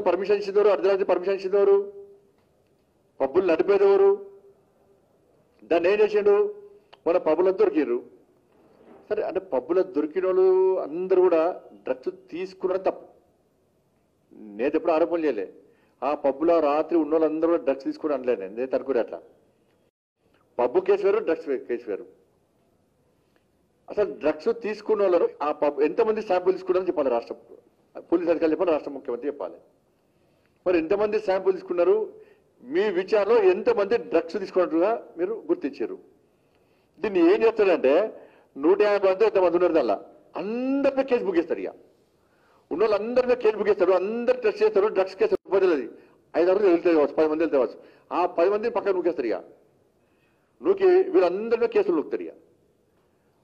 Permission ఇచ్చేదెవరు? అర్ధరాత్రి permission ఇచ్చేదెవరు? పబ్బులు నడిపేదెవరు? దాన్ని ఏం చేసిండు? మన పబ్బులకు దొరికిర్రు. సరే, అంటే పబ్బులకు దొరికిన వాళ్ళు అందరూ కూడా డ్రగ్స్ తీసుకున్నది తప్పు. నేను ఎప్పుడు ఆరోపణ చేయలే. ఆ పబ్బులో రాత్రి ఉన్న వాళ్ళందరూ కూడా డ్రగ్స్ తీసుకుని అనలే. నేను తనుకునే అట్లా. పబ్బు కేసు వేరు, డ్రగ్స్ కేసు వేరు. అసలు డ్రగ్స్ తీసుకున్న వాళ్ళు ఆ పబ్ ఎంతమంది శాంపుల్ తీసుకున్నారని చెప్పాలి. రాష్ట్ర పోలీస్ అధికారులు చెప్పాలి, రాష్ట్ర ముఖ్యమంత్రి చెప్పాలి. మరి ఎంతమంది శాంపుల్ తీసుకున్నారు? మీ విచారణలో ఎంతమంది డ్రగ్స్ తీసుకున్నట్టుగా మీరు గుర్తించారు? దీన్ని ఏం చేస్తాడంటే 150 మంది ఎంతమంది ఉన్నారు దానిలో అందరిపై కేసు బుక్ చేస్తారు. ఇక ఉన్న వాళ్ళందరిపై కేసు బుక్ చేస్తారు, అందరు టెస్ట్ చేస్తారు. డ్రగ్స్ కేసు పోతుంది. 5 వెళ్తే కావచ్చు, 10 మంది వెళ్తే కావచ్చు. ఆ 10 మందిని పక్కన నూకేస్తారు. ఇక నూకి వీళ్ళందరిపై కేసులు నూకుతారు. ఇక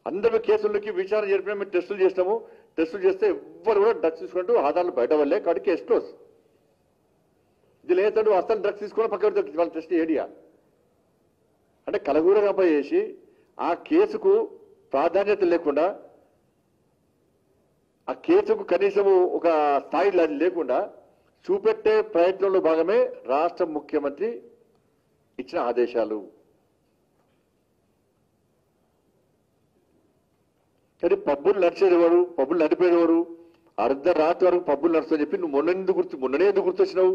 అందరిపై కేసులకి విచారణ జరిపిన మేము టెస్టులు చేస్తాము. టెస్టులు చేస్తే ఎవ్వరు కూడా డ్రగ్స్ తీసుకుంటూ ఆధారాలు బయట వల్లే కాబట్టి కేసు క్లోజ్. ఇది లేదంటూ అసలు డ్రగ్స్ తీసుకుని పక్కన వాళ్ళ టెస్ట్ ఏడియా అంటే కలగూర కంప చేసి ఆ కేసుకు ప్రాధాన్యత లేకుండా, ఆ కేసుకు కనీసం ఒక స్థాయి లేకుండా చూపెట్టే ప్రయత్నంలో భాగమే రాష్ట్ర ముఖ్యమంత్రి ఇచ్చిన ఆదేశాలు. కానీ పబ్బులు నడిచేదేవారు, పబ్బులు నడిపేదేవారు? అర్ధరాత్రి వరకు పబ్బులు నడుస్తుందని చెప్పి నువ్వు మొన్ననే ఎందుకు గుర్తొచ్చినావు?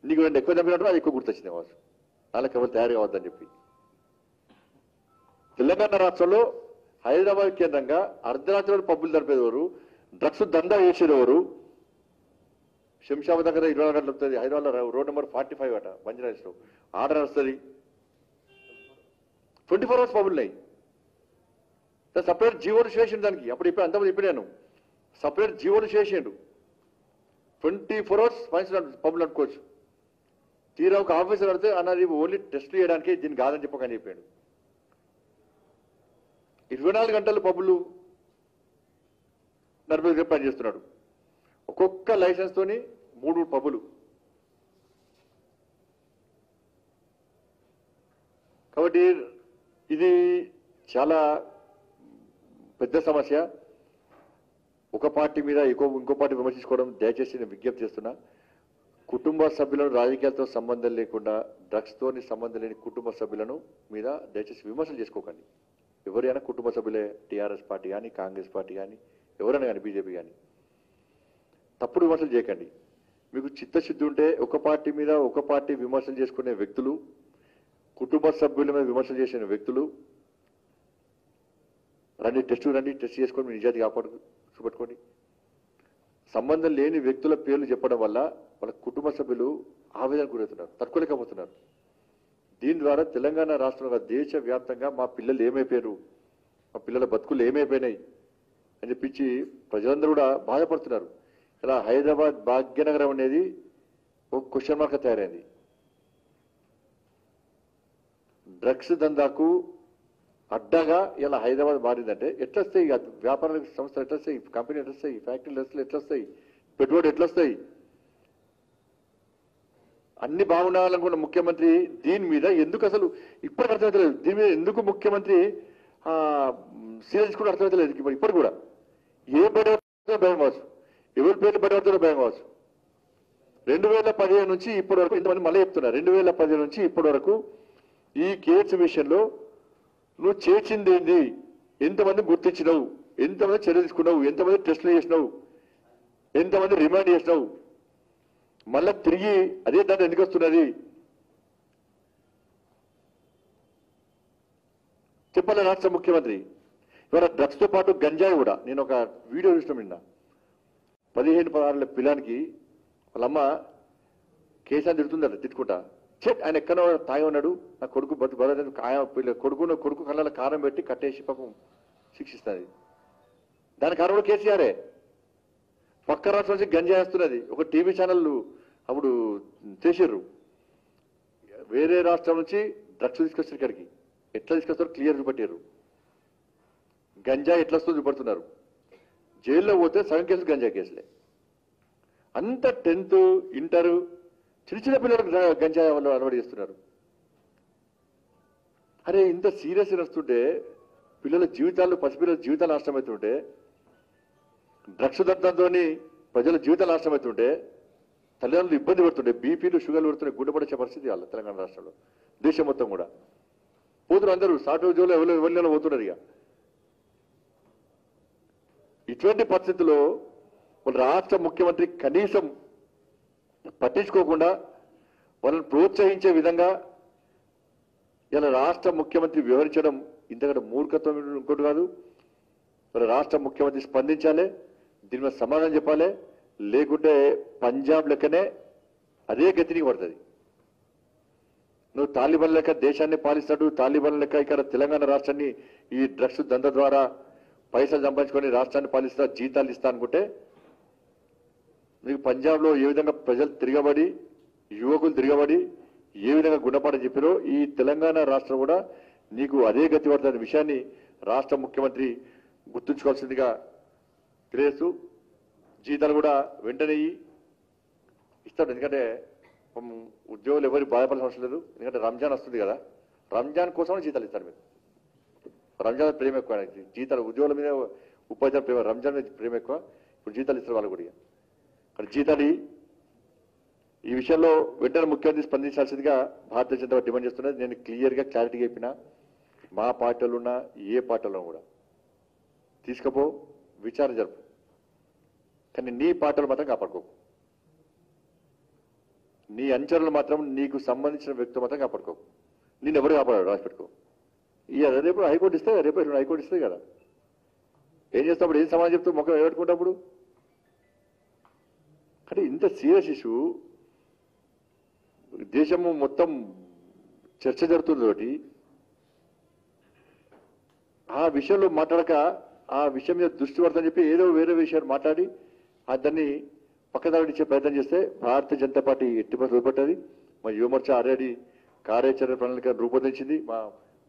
నీకు రెండు ఎక్కువ చంపినట్టు అది ఎక్కువ గుర్తొచ్చినావు. వాళ్ళకి ఎవరు తయారు కావద్దని చెప్పి తెలంగాణ రాష్ట్రంలో హైదరాబాద్ కేంద్రంగా అర్ధరాత్రి వరకు పబ్బులు నడిపేదెవరు? డ్రగ్స్ దందా చేసేదెవరు? శంషాబాద్ దగ్గర 24 గంటలు వస్తుంది. హైదరాబాద్ రోడ్ నెంబర్ 45 అట బంజారాస్లో ఆర్డర్ వస్తుంది. 24 అవర్స్ పబ్బులు ఉన్నాయి. సపరేట్ జీవోలు చేసిండు దానికి. అప్పుడు ఇప్పుడు అంతమంది చెప్పినాను, సపరేట్ జీవోలు చేసిండు. 24 అవర్స్ పబ్బులు అనుకోవచ్చు. తీరా ఒక ఆఫీసర్ అడితే అన్నది ఓన్లీ టెస్ట్ చేయడానికి, దీన్ని కాదని చెప్పకని చెప్పాడు. 24 గంటలు పబ్బులు నడిపే పనిచేస్తున్నాడు. ఒక్కొక్క లైసెన్స్ తోని 3 పబ్బులు. కాబట్టి ఇది చాలా పెద్ద సమస్య. ఒక పార్టీ మీద ఇంకో పార్టీ విమర్శించుకోవడం దయచేసి నేను విజ్ఞప్తి చేస్తున్నా. కుటుంబ సభ్యులను రాజకీయాలతో సంబంధం లేకుండా డ్రగ్స్ తోని సంబంధం లేని కుటుంబ సభ్యులను మీద దయచేసి విమర్శలు చేసుకోకండి. ఎవరైనా కుటుంబ సభ్యులే, టీఆర్ఎస్ పార్టీ కానీ, కాంగ్రెస్ పార్టీ కానీ, ఎవరైనా కానీ, బీజేపీ కానీ, తప్పుడు విమర్శలు చేయకండి. మీకు చిత్తశుద్ధి ఉంటే ఒక పార్టీ మీద ఒక పార్టీ విమర్శలు చేసుకునే వ్యక్తులు, కుటుంబ సభ్యుల మీద విమర్శలు చేసిన వ్యక్తులు రండి, టెస్ట్ చేసుకొని మీ నిజాయితీ చూపెట్టుకోండి. సంబంధం లేని వ్యక్తుల పేర్లు చెప్పడం వల్ల వాళ్ళ కుటుంబ సభ్యులు ఆవేదన గురవుతున్నారు, తట్టుకోలేకపోతున్నారు. దీని ద్వారా తెలంగాణ రాష్ట్రంలో దేశవ్యాప్తంగా మా పిల్లలు ఏమైపోయారు, మా పిల్లల బతుకులు ఏమైపోయినాయి అని చెప్పించి ప్రజలందరూ కూడా బాధపడుతున్నారు. ఇలా హైదరాబాద్ భాగ్యనగరం అనేది ఒక క్వశ్చన్ మార్క్ తయారైంది. డ్రగ్స్ దందాకు అడ్డగా ఇలా హైదరాబాద్ మారిందంటే ఎట్లొస్తాయి? వ్యాపార సంస్థలు ఎట్లొస్తాయి? కంపెనీ ఎట్లొస్తాయి? ఫ్యాక్టరీలు ఎట్లొస్తాయి? పెట్టుబడి ఎట్లొస్తాయి? అన్ని బాగుండాలనుకున్న ముఖ్యమంత్రి దీని మీద ఎందుకు అసలు ఇప్పటికి అర్థమవుతలేదు? దీని మీద ఎందుకు ముఖ్యమంత్రి సీరియస్ కూడా అర్థమవుతలేదు. ఇప్పుడు కూడా ఏ బయట భయం కావచ్చు, ఎవరి పేర్లు బయటపడుతుందో భయం కావచ్చు. 2015 నుంచి ఇప్పటి వరకు ఇంతమంది మళ్ళీ చెప్తున్నారు. 2015 నుంచి ఇప్పటి వరకు ఈ కేసు విషయంలో నువ్వు చేసింది ఏంది? ఎంతమంది గుర్తించినావు? ఎంతమంది చర్య తీసుకున్నావు? ఎంతమంది టెస్టులు చేసినావు? ఎంతమంది రిమాండ్ చేసినావు? మళ్ళా తిరిగి అదే దాన్ని ఎందుకు వస్తున్నది చెప్పాలి రాష్ట్ర ముఖ్యమంత్రి. ఇవాళ డ్రగ్స్ తో పాటు గంజాయి కూడా. నేను ఒక వీడియో చూసిన నిన్న 15-16 పిల్లానికి వాళ్ళమ్మ కేసాన్ని తిడుతుందట, తిట్టుకుంటా. చెట్ ఆయన ఎక్కడ తాగి ఉన్నాడు, నా కొడుకు కొడుకు కళ్ళ కారం పెట్టి కట్టేసి పాపం శిక్షిస్తుంది. దాని కారణం కూడా కేసీఆరే. పక్క రాష్ట్రం నుంచి గంజాయి వేస్తున్నది. ఒక టీవీ ఛానల్ అప్పుడు చేసారు, వేరే రాష్ట్రం నుంచి డ్రగ్స్ తీసుకొచ్చారు ఇక్కడికి. ఎట్లా తీసుకొస్తారు క్లియర్ చూపెట్టారు. గంజాయి ఎట్లా వస్తుందో చూపెడుతున్నారు. జైల్లో పోతే సగం కేసులు గంజాయి కేసులే. అంత 10th, ఇంటర్ చిన్న పిల్లలకు గంజాయి వాళ్ళు అలవాటు చేస్తున్నారు. అరే ఇంత సీరియస్ వస్తుంటే పిల్లల జీవితాలు, పసిపిల్లల జీవితాలు నాశనమవుతుంటే, డ్రగ్స్ దత్తంతో ప్రజల జీవితాలు నాశనమవుతుంటే తల్లిదండ్రులు ఇబ్బంది పడుతుండే, బీపీలు షుగర్లు పడుతుండే, గుండెపడిచే పరిస్థితి వాళ్ళ తెలంగాణ రాష్ట్రంలో, దేశం మొత్తం కూడా పోతున్నారు అందరూ. సాటి ఉద్యోగులు ఎవరిలో పోతున్నారు. ఇక ఇటువంటి పరిస్థితుల్లో వాళ్ళ రాష్ట్ర ముఖ్యమంత్రి కనీసం పట్టించుకోకుండా వాళ్ళని ప్రోత్సహించే విధంగా ఇలా రాష్ట్ర ముఖ్యమంత్రి వ్యవహరించడం ఇంతకంటే మూర్ఖత్వం ఇంకోటి కాదు. మరి రాష్ట్ర ముఖ్యమంత్రి స్పందించాలి, దీని మీద సమాధానం చెప్పాలి. లేకుంటే పంజాబ్ లెక్కనే అదే గతిని పడుతుంది. నువ్వు తాలిబాన్ లెక్క దేశాన్ని పాలిస్తాడు, తాలిబాన్ లెక్క ఇక్కడ తెలంగాణ రాష్ట్రాన్ని ఈ డ్రగ్స్ దంద ద్వారా పైసలు సంపాదించుకొని రాష్ట్రాన్ని పాలిస్తా, జీతాలు ఇస్తా అనుకుంటే నీకు పంజాబ్లో ఏ విధంగా ప్రజలు తిరగబడి, యువకులు తిరగబడి ఏ విధంగా గుణపాఠం చెప్పారో ఈ తెలంగాణ రాష్ట్రం కూడా నీకు అదే గతి పడుతున్న విషయాన్ని రాష్ట్ర ముఖ్యమంత్రి గుర్తుంచుకోవాల్సిందిగా తెలియజేస్తూ, జీతాలు కూడా వెంటనే ఇస్తాడు. ఎందుకంటే ఉద్యోగులు ఎవరికి బాధపడాల్సిన అవసరం లేదు. ఎందుకంటే రంజాన్ వస్తుంది కదా, రంజాన్ కోసం జీతాలు ఇస్తారు. మీరు రంజాన్ ప్రేమ ఎక్కువ, జీతాలు ఉద్యోగుల మీద ఉపాధ్యాయుల ప్రేమ, రంజాన్ మీద ప్రేమ ఎక్కువ. ఇప్పుడు జీతాలు ఇస్తారు వాళ్ళు కూడా. అక్కడ జీతాలు ఈ విషయంలో వెంటనే ముఖ్యమంత్రి స్పందించాల్సిందిగా భారతీయ జనతా పార్టీ డిమాండ్ చేస్తున్నది. నేను క్లియర్గా క్లారిటీగా చెప్పిన, మా పార్టీలో ఉన్న ఏ పార్టీలో కూడా తీసుకపో, విచారణ జరుపు, కానీ నీ పార్టీలు మాత్రం కాపాడుకో. నీ అంచనలు మాత్రం నీకు సంబంధించిన వ్యక్తులు మాత్రం కాపాడుకో. నేను ఎవరు కాపాడాడు రాసి పెట్టుకో. ఇక రేపు హైకోర్టు ఇస్తే, రేపు హైకోర్టు ఇస్తుంది కదా. ఏం చేస్తాప్పుడు, ఏం సమాధానం చెప్తూ మొక్క పెట్టుకుంటప్పుడు? అంటే ఇంత సీరియస్ ఇష్యూ దేశము మొత్తం చర్చ జరుగుతుంది ఒకటి, ఆ విషయంలో మాట్లాడక ఆ విషయం మీద దృష్టి పడతాని చెప్పి ఏదో వేరే విషయాన్ని మాట్లాడి దాన్ని పక్కదారి ఇచ్చే ప్రయత్నం చేస్తే భారతీయ జనతా పార్టీ ఎట్టి పరిస్థితుల్లో వదిలిపెట్టది. మా యువమోర్చా ఆల్రెడీ కార్యాచరణ ప్రణాళిక రూపొందించింది. మా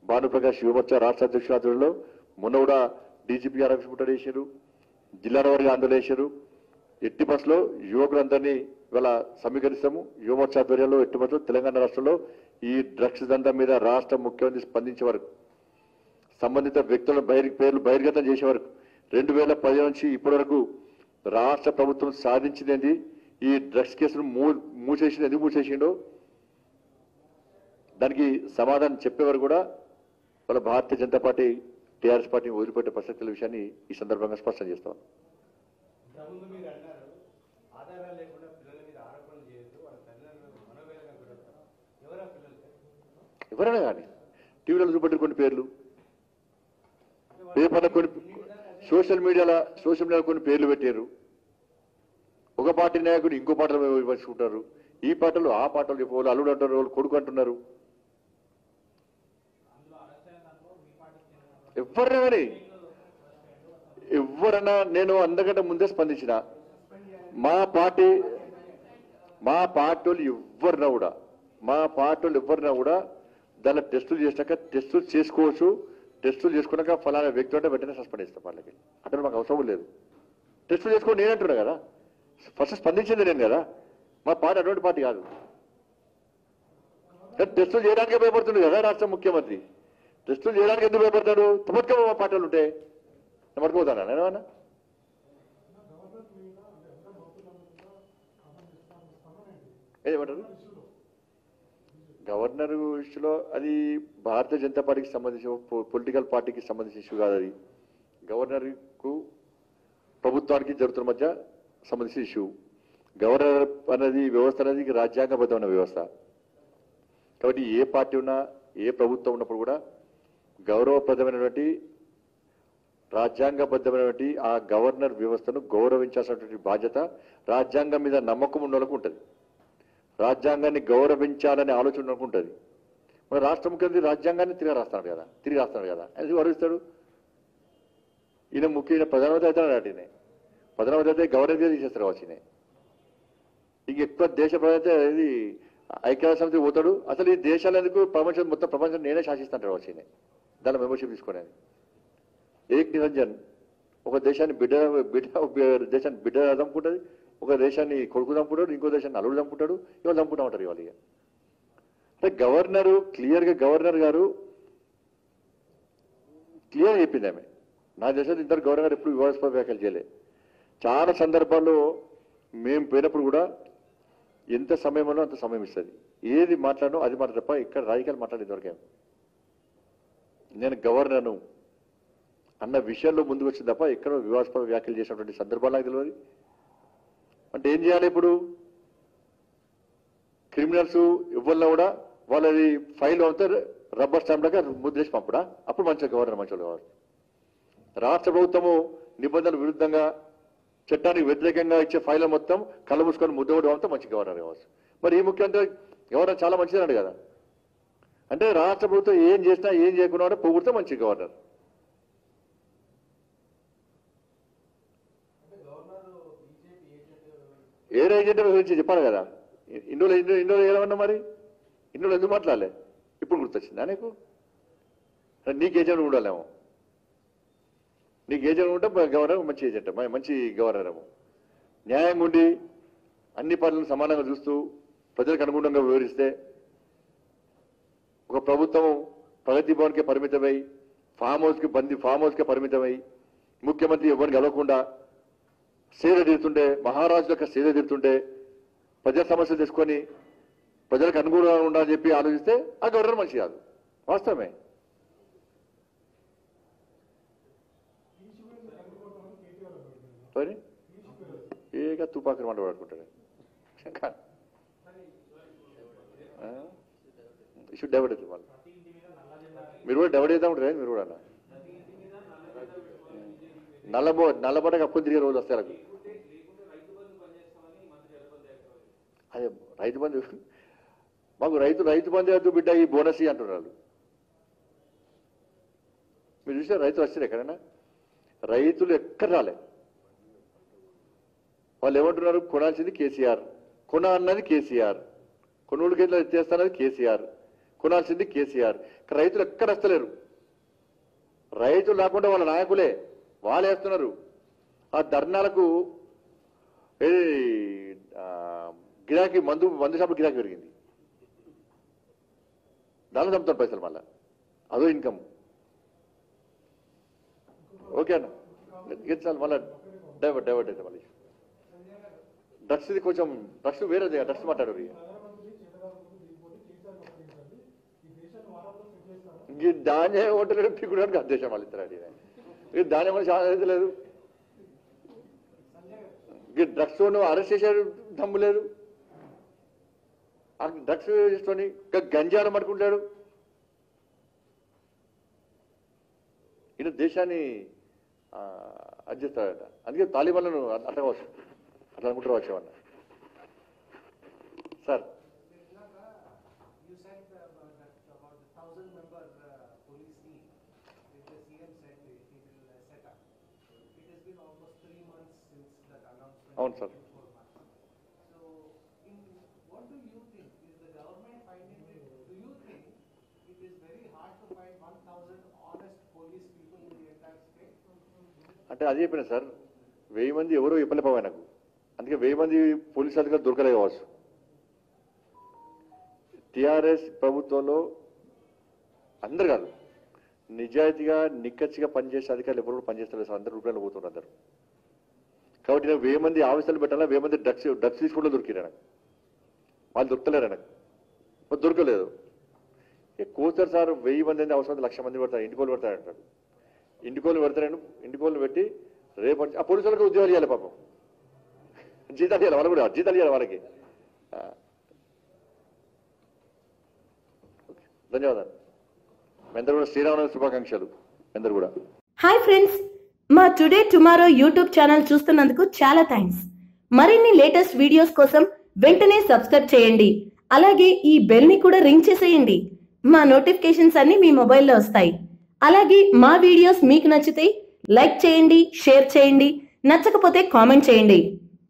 భానుప్రకాష్ యువమోర్చా రాష్ట్ర అధ్యక్షుల ఆధ్వర్యంలో మొన్న కూడా డీజీపీ ఆఫీస్ ముట్టడి చేశారు, జిల్లాల వారిగా ఆందోళన చేశారు. ఎట్టి బస్సులో యువకులందరినీ ఇవాళ సమీకరిస్తాము. యువమోర్చా ఆధ్వర్యంలో ఎట్టి బస్సులో తెలంగాణ రాష్ట్రంలో ఈ డ్రగ్స్ దందా మీద రాష్ట్ర ముఖ్యమంత్రి స్పందించే వరకు, సంబంధిత వ్యక్తుల పేర్లు బహిర్గతం చేసే వరకు 2010 నుంచి ఇప్పటి వరకు రాష్ట్ర ప్రభుత్వం సాధించింది ఈ డ్రగ్స్ కేసును మూసేసింది. ఎందుకు మూసేసిండో దానికి సమాధానం చెప్పేవారు కూడా వాళ్ళ భారతీయ జనతా పార్టీ టీఆర్ఎస్ పార్టీని వదిలిపెట్టే ప్రసక్తుల విషయాన్ని ఈ సందర్భంగా స్పష్టం చేస్తాం. ఎవరైనా కానీ టీవీలో చూపెట్టిన కొన్ని పేర్లు, పేపర్లో కొన్ని, సోషల్ మీడియాలో కొన్ని పేర్లు పెట్టారు. ఒక పార్టీ నాయకుడు ఇంకో పాటలు విమర్శించుకుంటారు, ఈ పాటలు ఆ పాటలు చెప్పు, అల్లుడు అంటారు, వాళ్ళు కొడుకు అంటున్నారు. ఎవరన్నా నేను అందకంటే ముందే స్పందించిన, మా పార్టీ వాళ్ళు ఎవరినా కూడా దానిలో టెస్టులు చేసినాక టెస్టులు చేసుకోవచ్చు. టెస్టులు చేసుకున్నాక ఫలానా వ్యక్తి అంటే వెంటనే సస్పెండ్ చేస్తాం వాళ్ళకి. అంటే మాకు అవసరం లేదు. టెస్టులు చేసుకోండి నేను అంటున్నా కదా, ఫస్ట్ స్పందించింది నేను కదా. మా పార్టీ అటువంటి పార్టీ కాదు. టెస్టులు చేయడానికే భయపడుతుంది కదా రాష్ట్ర ముఖ్యమంత్రి. టెస్టులు చేయడానికి ఎందుకు భయపడతాడు? తప్పక మా పార్టీలు ఉంటాయి. నేను పట్టుకోతానా నేనేమన్నా? ఏమంటారు? గవర్నర్ ఇష్యూలో అది భారతీయ జనతా పార్టీకి సంబంధించిన పొలిటికల్ పార్టీకి సంబంధించిన ఇష్యూ కాదు. అది గవర్నర్కు ప్రభుత్వానికి జరుగుతున్న మధ్య సంబంధించిన ఇష్యూ. గవర్నర్ అనేది వ్యవస్థ అనేది రాజ్యాంగబద్ధమైన వ్యవస్థ కాబట్టి ఏ పార్టీ ఉన్నా, ఏ ప్రభుత్వం ఉన్నప్పుడు కూడా గౌరవప్రదమైనటువంటి రాజ్యాంగబద్ధమైనటువంటి ఆ గవర్నర్ వ్యవస్థను గౌరవించాల్సినటువంటి బాధ్యత రాజ్యాంగం మీద నమ్మకం ఉన్న వాళ్ళకు ఉంటుంది. రాజ్యాంగాన్ని గౌరవించాలనే ఆలోచన ఉంటుంది. మన రాష్ట్ర ముఖ్యమంత్రి రాజ్యాంగాన్ని తిరిగి రాస్తాడు కదా, అది గౌరవిస్తాడు. ఈయన ముఖ్యమైన ప్రధానమంత్రి అవుతాడు. వాటినే ప్రధానమంత్రి అయితే గవర్నర్గా తీసేస్తారు వచ్చినాయి. ఇంక ఎక్కువ దేశ ప్రధానమంత్రి ఇది ఐక్యరాజ్య సమితి పోతాడు. అసలు ఈ దేశాలు ఎందుకు మొత్తం ప్రపంచం నేనే శాసిస్తాంటాడు వచ్చినాయి. దాని మెంబర్షిప్ తీసుకునేది ఏక్ నిరంజన్ ఒక దేశాన్ని దేశాన్ని బిడ్డ చంపుకుంటుంది, ఒక దేశాన్ని కొడుకు చంపుతాడు, ఇంకో దేశాన్ని అల్లుడు చంపుతాడు, ఇవాళ చంపుతా ఉంటారు ఇవాళ. అంటే గవర్నర్ గారు క్లియర్ చెప్పింది ఆమె. నా దేశంలో ఇద్దరు గవర్నర్ ఎప్పుడు వివాదాస్పద వ్యాఖ్యలు చేయలే. చాలా సందర్భాల్లో మేము పోయినప్పుడు కూడా ఎంత సమయంలో అంత సమయం ఇస్తుంది. ఏది మాట్లాడనో అది మాట తప్ప ఇక్కడ రాజకీయాలు మాట్లాడేది దొరికాను. నేను గవర్నర్ను అన్న విషయంలో ముందుకు వచ్చింది తప్ప ఎక్కడో వివాదాస్పద వ్యాఖ్యలు చేసినటువంటి సందర్భాలు నాకు తెలియదు. అంటే ఏం చేయాలి ఇప్పుడు? క్రిమినల్స్ ఎవరిలో కూడా వాళ్ళది ఫైల్ అవుతారు రబ్బర్ స్టాంప్ లాగా ముద్రేసి పంపడా? అప్పుడు మంచిగా గవర్నర్ మంచిగా కావచ్చు. రాష్ట్ర ప్రభుత్వము నిబంధనలు విరుద్ధంగా చట్టానికి వ్యతిరేకంగా ఇచ్చే ఫైల్ మొత్తం కళ్ళ మూసుకొని ముద్దవడం అంతా మంచి గవర్నర్ కావచ్చు. మరి ఈ ముఖ్యమంత్రి గవర్నర్ చాలా మంచిదన్నాడు కదా. అంటే రాష్ట్ర ప్రభుత్వం ఏం చేసినా ఏం చేయకుండా పొగిడితే మంచి గవర్నర్. ఏ ఏజెంట్ గురించి చెప్పాలి కదా. ఇందులో ఏమన్నా మరి ఇందులో ఎందుకు మాట్లాడలే? ఇప్పుడు గుర్తొచ్చిందా నీకు? నీకు ఏజెంట్ ఉండాలేమో. నీకు ఏజెంట్ ఉంటే గవర్నర్ మంచి ఏజెంట్, మంచి గవర్నర్ ఏమో. న్యాయంగా ఉండి అన్ని పనులను సమానంగా చూస్తూ ప్రజలకు అనుగుణంగా వివరిస్తే ఒక ప్రభుత్వం ప్రగతి భవన్కే పరిమితమై ఫామ్ హౌస్కే పరిమితమై ముఖ్యమంత్రి ఎవరిని గెలవకుండా సేద తీరుతుంటే, మహారాజు యొక్క సేద తీరుతుంటే ప్రజల సమస్యలు తీసుకొని ప్రజలకు అనుగుణంగా ఉండాలని చెప్పి ఆలోచిస్తే ఆ గవర్నర్ మంచి కాదు. వాస్తవమే. ఏగా తుపాకులు మాట పడుకుంటాడు. ఇష్యూ డైవర్ట్ అవుతుంది. మళ్ళీ మీరు కూడా డైవర్ట్ అవుతా ఉంటారు. మీరు కూడా నల్లబడ్డ కప్పులు తిరిగే రోజు వస్తారు. అదే రైతు బంధు, మాకు రైతు బంధు వద్దు బిడ్డ, ఈ బోనస్ అంటున్నారు. మీరు చూసారు రైతులు వచ్చారు ఎక్కడైనా? రైతులు ఎక్కడ రాలే. వాళ్ళు ఏమంటున్నారు? కొనాల్సింది కేసీఆర్, అన్నది కేసీఆర్, కొనుగోలు కేంద్రాలు ఎత్తేస్తానది కేసీఆర్, కొనాల్సింది కేసీఆర్. రైతులు ఎక్కడ వస్తలేరు. రైతులు లేకుండా వాళ్ళ నాయకులే వాళ్ళు వేస్తున్నారు. ఆ ధర్నాలకు గిరాకీ మందు షాపులు గిరాకీ పెరిగింది. దానిలో చంపుతారు పైసలు, మళ్ళా అదో ఇన్కమ్. ఓకే అన్న, చాలు. మళ్ళీ డైవర్ట్ అయితే మళ్ళీ డ్రగ్స్ ఇది కొంచెం డ్రగ్స్ వేరే డ్రగ్స్ మాట్లాడు. ధాన్యం ఓటలేదు పీకుడానికి అధ్యక్షం వాళ్ళు ఇద్దరు ధాన్యం కూడా చాలా లేదు. డ్రగ్స్ అరెస్ట్ చేసే దమ్ము లేదు. డ్రగ్స్ చేసుకొని గంజాను పట్టుకుంటాడు. ఈయన దేశాన్ని అధ్యస్తాడట. అందుకే తాలిబాన్లను అట్లా అనుకుంటారు వచ్చేవన్న. సార్ అవును సార్. అంటే అది చెప్పిన సార్, 1000 మంది ఎవరో ఇవ్వలేకపోయా నాకు. అందుకే 1000 మంది పోలీసు అధికారులు దొరకలే కావచ్చు. టీఆర్ఎస్ ప్రభుత్వంలో అందరు కాదు, నిజాయితీగా నిక్కచ్చిగా పనిచేసే అధికారులు ఎవరు కూడా పనిచేస్తారు సార్. అందరు రూపాయలు పోతున్నారు అందరు. కాబట్టి నేను 1000 మంది ఆఫీసర్లు పెట్టాలా, 1000 మంది డ్రగ్స్ తీసుకోవడం దొరికిరా నాకు. వాళ్ళు దొరకలేరు నాకు, దొరకలేదు. కోస్తారు సార్ 1000 మంది అంటే అవసరం 1,00,000 మంది పెడతారు, ఇంటికోళ్ళు పెడతారంటాడు. ఇంటికోళ్ళు పెడతారండి, ఇంటికోళ్ళు పెట్టి రేపు ఆ పోలీసులకు ఉద్యోగాలు ఇవ్వాలి, పాపం జీతాలు ఇవ్వాలి, వాళ్ళు కూడా జీతాలు ఇవ్వాలి వాళ్ళకి. ధన్యవాదాలు. అందరూ కూడా శ్రీరామనవమి శుభాకాంక్షలు అందరూ కూడా. హాయ్ ఫ్రెండ్స్, మా టుడే టుమారో యూట్యూబ్ ఛానల్ చూస్తున్నందుకు చాలా థ్యాంక్స్. మరిన్ని లేటెస్ట్ వీడియోస్ కోసం వెంటనే సబ్స్క్రైబ్ చేయండి. అలాగే ఈ బెల్ ని కూడా రింగ్ చేసేయండి. మా నోటిఫికేషన్స్ అన్ని మీ మొబైల్లో వస్తాయి. అలాగే మా వీడియోస్ మీకు నచ్చితే లైక్ చేయండి, షేర్ చేయండి, నచ్చకపోతే కామెంట్ చేయండి.